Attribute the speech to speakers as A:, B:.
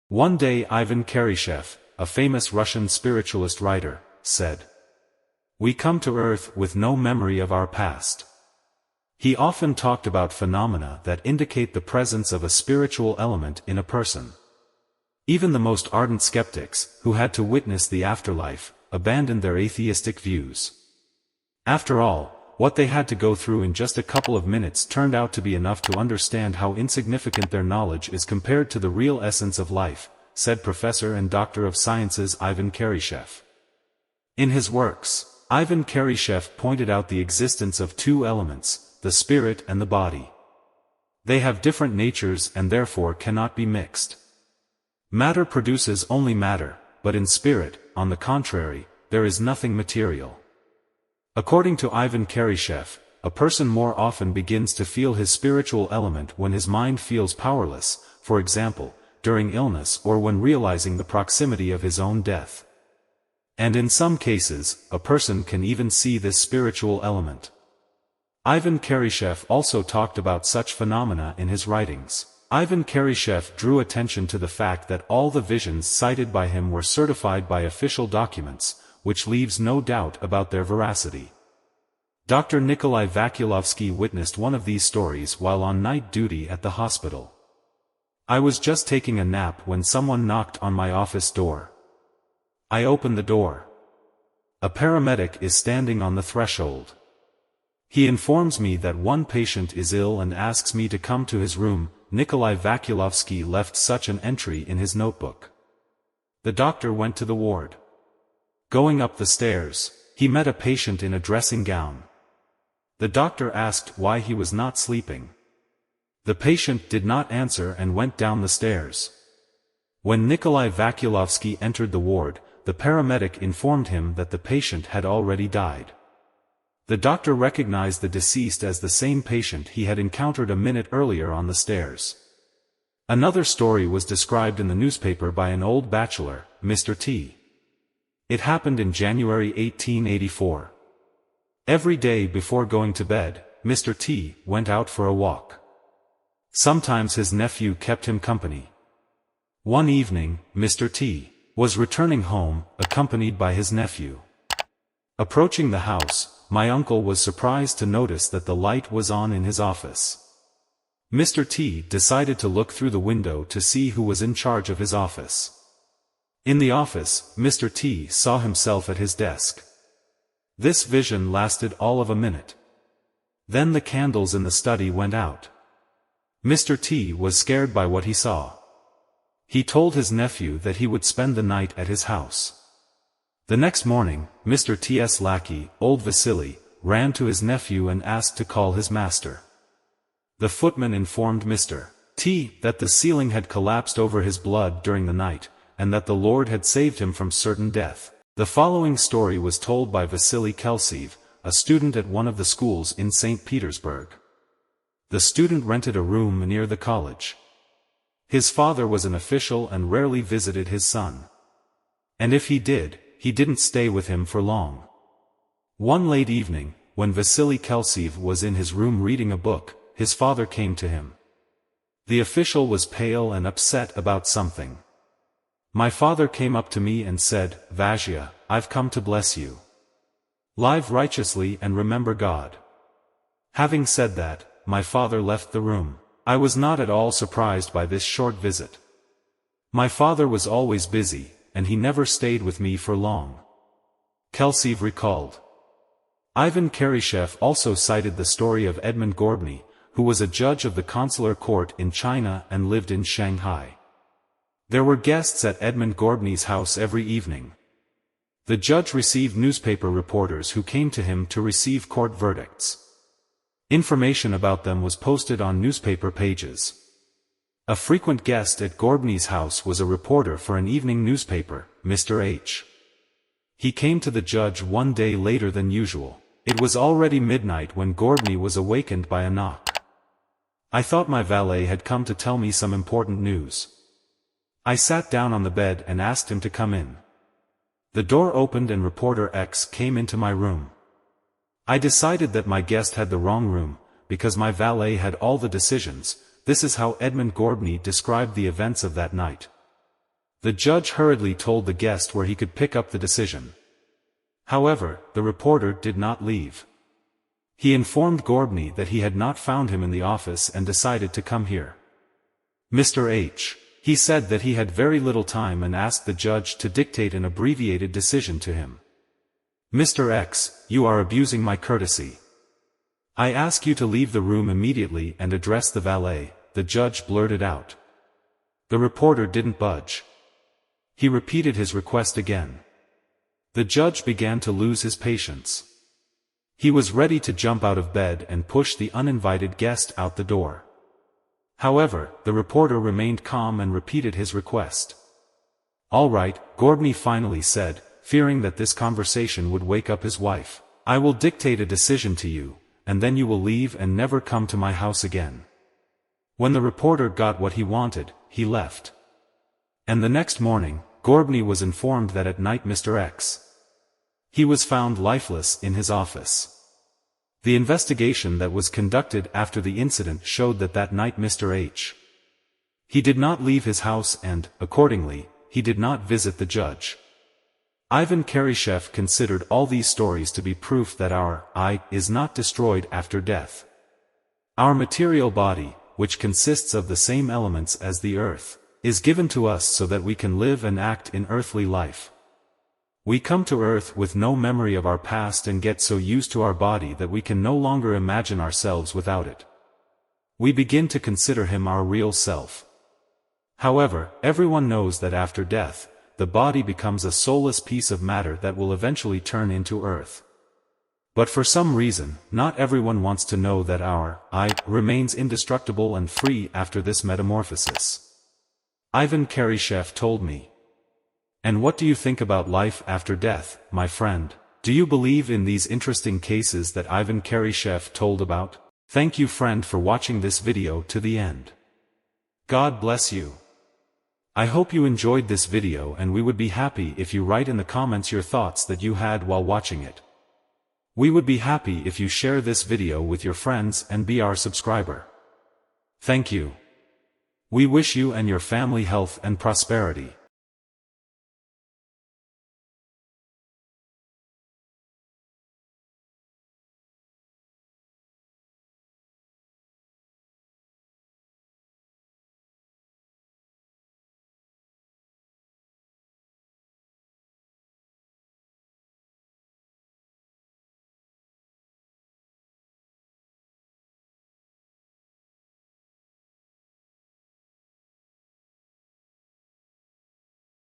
A: One day Ivan Karyshev, a famous Russian spiritualist writer, said, "We come to Earth with no memory of our past." He often talked about phenomena that indicate the presence of a spiritual element in a person. Even the most ardent skeptics, who had to witness the afterlife, abandoned their atheistic views. After all, what they had to go through in just a couple of minutes turned out to be enough to understand how insignificant their knowledge is compared to the real essence of life, said Professor and Doctor of Sciences Ivan Karyshev. In his works, Ivan Karyshev pointed out the existence of two elements, the spirit and the body. They have different natures and therefore cannot be mixed. Matter produces only matter, but in spirit, on the contrary, there is nothing material. According to Ivan Karyshev, a person more often begins to feel his spiritual element when his mind feels powerless, for example, during illness or when realizing the proximity of his own death. And in some cases, a person can even see this spiritual element. Ivan Karyshev also talked about such phenomena in his writings. Ivan Karyshev drew attention to the fact that all the visions cited by him were certified by official documents, which leaves no doubt about their veracity. Dr. Nikolai Vakulovsky witnessed one of these stories while on night duty at the hospital. "I was just taking a nap when someone knocked on my office door. I opened the door. A paramedic is standing on the threshold. He informs me that one patient is ill and asks me to come to his room." Nikolai Vakulovsky left such an entry in his notebook. The doctor went to the ward. Going up the stairs, he met a patient in a dressing gown. The doctor asked why he was not sleeping. The patient did not answer and went down the stairs. When Nikolai Vakulovsky entered the ward, the paramedic informed him that the patient had already died. The doctor recognized the deceased as the same patient he had encountered a minute earlier on the stairs. Another story was described in the newspaper by an old bachelor, Mr. T. It happened in January 1884. Every day before going to bed, Mr. T went out for a walk. Sometimes his nephew kept him company. One evening, Mr. T was returning home, accompanied by his nephew. Approaching the house, my uncle was surprised to notice that the light was on in his office. Mr. T decided to look through the window to see who was in charge of his office. In the office, Mr. T saw himself at his desk. This vision lasted all of a minute. Then the candles in the study went out. Mr. T was scared by what he saw. He told his nephew that he would spend the night at his house. The next morning, Mr. T.'s lackey, old Vasily, ran to his nephew and asked to call his master. The footman informed Mr. T that the ceiling had collapsed over his blood during the night, and that the Lord had saved him from certain death. The following story was told by Vasily Kelsev, a student at one of the schools in St. Petersburg. The student rented a room near the college. His father was an official and rarely visited his son. And if he did, he didn't stay with him for long. One late evening, when Vasily Kelsev was in his room reading a book, his father came to him. The official was pale and upset about something. "My father came up to me and said, 'Vasya, I've come to bless you. Live righteously and remember God.' Having said that, my father left the room. I was not at all surprised by this short visit. My father was always busy, and he never stayed with me for long." Kelsev recalled. Ivan Karyshev also cited the story of Edmund Gorbny, who was a judge of the consular court in China and lived in Shanghai. There were guests at Edmund Gorbny's house every evening. The judge received newspaper reporters who came to him to receive court verdicts. Information about them was posted on newspaper pages. A frequent guest at Gorbny's house was a reporter for an evening newspaper, Mr. H. He came to the judge one day later than usual. It was already midnight when Gorbny was awakened by a knock. "I thought my valet had come to tell me some important news." I sat down on the bed and asked him to come in. The door opened and reporter X came into my room. I decided that my guest had the wrong room, because my valet had all the decisions. This is how Edmund Gorbny described the events of that night. The judge hurriedly told the guest where he could pick up the decision. However, the reporter did not leave. He informed Gorbny that he had not found him in the office and decided to come here. Mr. H. He said that he had very little time and asked the judge to dictate an abbreviated decision to him. Mr. X, you are abusing my courtesy. I ask you to leave the room immediately and address the valet, the judge blurted out. The reporter didn't budge. He repeated his request again. The judge began to lose his patience. He was ready to jump out of bed and push the uninvited guest out the door. However, the reporter remained calm and repeated his request. All right, Gorbny finally said, fearing that this conversation would wake up his wife. I will dictate a decision to you, and then you will leave and never come to my house again. When the reporter got what he wanted, he left. And the next morning, Gorbny was informed that at night Mr. X. He was found lifeless in his office. The investigation that was conducted after the incident showed that night Mr. H. He did not leave his house and, accordingly, he did not visit the judge. Ivan Karyshev considered all these stories to be proof that our I is not destroyed after death. Our material body, which consists of the same elements as the earth, is given to us so that we can live and act in earthly life. We come to earth with no memory of our past and get so used to our body that we can no longer imagine ourselves without it. We begin to consider him our real self. However, everyone knows that after death, the body becomes a soulless piece of matter that will eventually turn into earth. But for some reason, not everyone wants to know that our I remains indestructible and free after this metamorphosis. Ivan Karyshev told me. And what do you think about life after death, my friend? Do you believe in these interesting cases that Ivan Karyshev told about? Thank you, friend, for watching this video to the end. God bless you. I hope you enjoyed this video, and we would be happy if you write in the comments your thoughts that you had while watching it. We would be happy if you share this video with your friends and be our subscriber. Thank you. We wish you and your family health and prosperity.